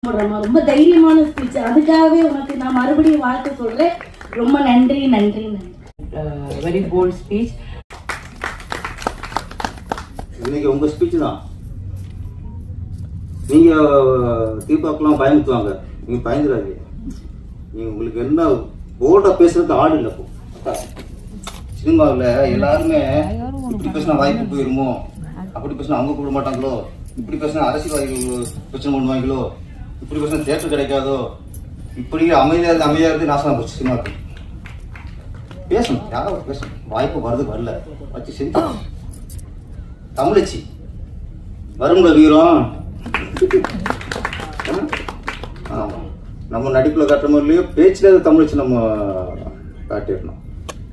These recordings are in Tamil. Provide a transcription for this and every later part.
ரொம்ப தைரியமான ஸ்பீச். அதுக்காகவே உனக்கு நான் மறுபடியும் வாழ்த்து சொல்றேன். ரொம்ப நன்றி நன்றி நன்றி. Very bold speech. இன்னைக்கு உங்க ஸ்பீச் தான். நீங்க தீபாக்கெல்லாம் பயந்துக்குவாங்க, நீங்க பயந்துடாதீங்க. நீங்க உங்களுக்கு என்ன போல்டா பேசுறதுக்கு ஆடு இல்லை. சினிமாவில் எல்லாருமே இப்படி பேசினா வாய்ப்பு போயிருமோ, அப்படி பேசினா அவங்க கூப்பிட மாட்டாங்களோ, இப்படி பேசினா அரசியல்வாதிகள் பிரச்சனை பண்ணுவாங்களோ, இப்படி பேசினா தேட்டர் கிடைக்காதோ, இப்படி அமைதியாக இருந்து நாசமாக போச்சு சினிமாவுக்கு. பேசணும், யாராவது பேசணும். வாய்ப்பு வருது வரல வச்சு செஞ்சு தமிழச்சி வருங்க வீரம். ஆமாம், நம்ம நடிப்பில் காட்டுற மாதிரிலேயே பேச்சில் தமிழச்சி நம்ம காட்டிடணும்.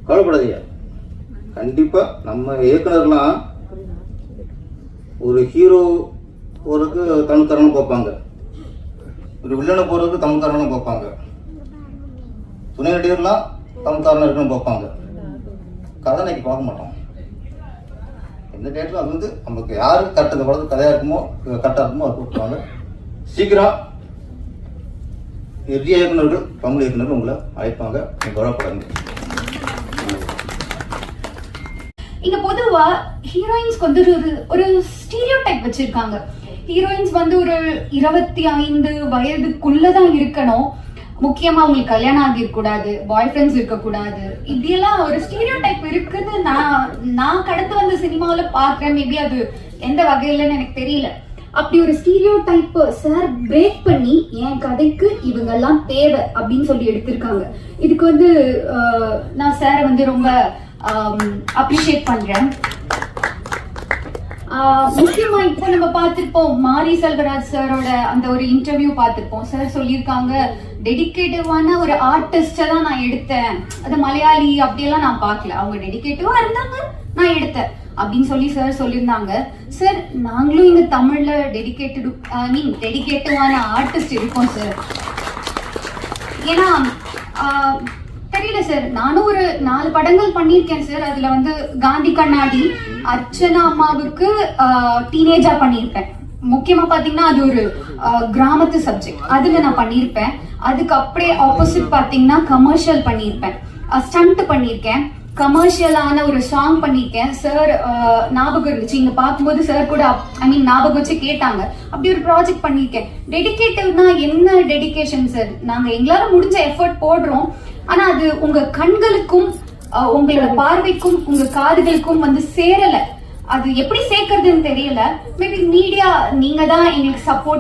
கவலைப்படாதீங்க. கண்டிப்பாக நம்ம இயக்குனர்லாம் ஒரு ஹீரோ போகிறதுக்கு தமிழ் தரணும் பார்ப்பாங்க, ஒரு வில்லனை போகிறதுக்கு தமிழ் தரணும் பார்ப்பாங்க, துணை நடிகர்லாம் தமிழ் தரணும் இருக்கணும் பார்ப்பாங்க. கதாநாயகி பார்க்க மாட்டோம். எந்த டேட்டில் அது நமக்கு யாரு கரெக்ட் இந்த படத்துக்கு கதையாக இருக்குமோ கரெக்டாக இருக்குமோ அது கூப்பிடுவாங்க. சீக்கிரம் நிறைய இயக்குநர்கள் தமிழ் இயக்குநர்கள் உங்களை அழைப்பாங்க. கவலைப்படாங்க. இங்க பொதுவா ஹீரோயின்ஸ்க்கு வந்து ஒரு ஸ்டீரியோ டைப் வச்சிருக்காங்க. ஹீரோயின்ஸ் வந்து ஒரு 25 வயதுக்குள்ளதான் இருக்கணும், முக்கியமா அவங்களுக்கு கல்யாணம் ஆகிருக்கூடாது, பாய் ஃப்ரெண்ட்ஸ் இருக்கக்கூடாது, இப்படியெல்லாம் ஒரு ஸ்டீரியோ டைப் இருக்குன்னு நான் கடந்து வந்த சினிமாவில பாக்குறேன். மேபி அது எந்த வகையிலன்னு எனக்கு தெரியல. அப்படி ஒரு ஸ்டீரியோ டைப் சார் பிரேக் பண்ணி என் கதைக்கு இவங்க எல்லாம் தேவை அப்படின்னு சொல்லி எடுத்திருக்காங்க. இதுக்கு வந்து நான் சாரை வந்து ரொம்ப அப்ரிஷியேட் பண்றேன். முக்கியமா இப்போ நம்ம பார்த்திருப்போம், மாரி செல்வராஜ் சாரோட அந்த ஒரு இன்டர்வியூ பார்த்திருப்போம். சார் சொல்லியிருக்காங்க, டெடிகேட்டிவான ஒரு ஆர்டிஸ்ட தான் நான் எடுத்தேன், அது மலையாளி அப்படியெல்லாம் நான் பார்க்கல, அவங்க டெடிகேட்டிவா இருந்தாங்க நான் எடுத்தேன் அப்படின்னு சொல்லி சார் சொல்லியிருந்தாங்க. சார் நாங்களும் இங்க தமிழ்ல டெடிகேட்டிவான ஆர்டிஸ்ட் இருக்கோம் சார். ஏன்னா தெரியல சார், நானும் ஒரு 4 படங்கள் பண்ணியிருக்கேன் சார். அதுல வந்து காந்தி கண்ணாடி அர்ச்சனா அம்மாவுக்கு டீனேஜா பண்ணியிருப்பேன். முக்கியமா பாத்தீங்கன்னா அது ஒரு கிராமத்து சப்ஜெக்ட், அதுல நான் பண்ணியிருப்பேன். அதுக்கு அப்படியே ஆப்போசிட் பாத்தீங்கன்னா கமர்ஷியல் பண்ணியிருப்பேன், ஸ்டண்ட் பண்ணியிருக்கேன், கமர்ஷியலான ஒரு சாங் பண்ணியிருக்கேன். சார் ஞாபகம் இருந்துச்சு, இங்க பார்க்கும்போது சார் கூட ஞாபகம் வச்சு கேட்டாங்க. அப்படி ஒரு ப்ராஜெக்ட் பண்ணியிருக்கேன். டெடிகேட்டிவ்னா என்ன டெடிகேஷன் சார்? நாங்க எங்களால முடிஞ்ச எஃபர்ட் போடுறோம், ஆனா அது உங்க கண்களுக்கும் உங்களோட பார்வைக்கும் உங்க காதுகளுக்கும் வந்து சேரல. அது எப்படி சேர்க்கறதுன்னு தெரியல. மேபி மீடியா நீங்க தான் எங்களுக்கு சப்போர்ட்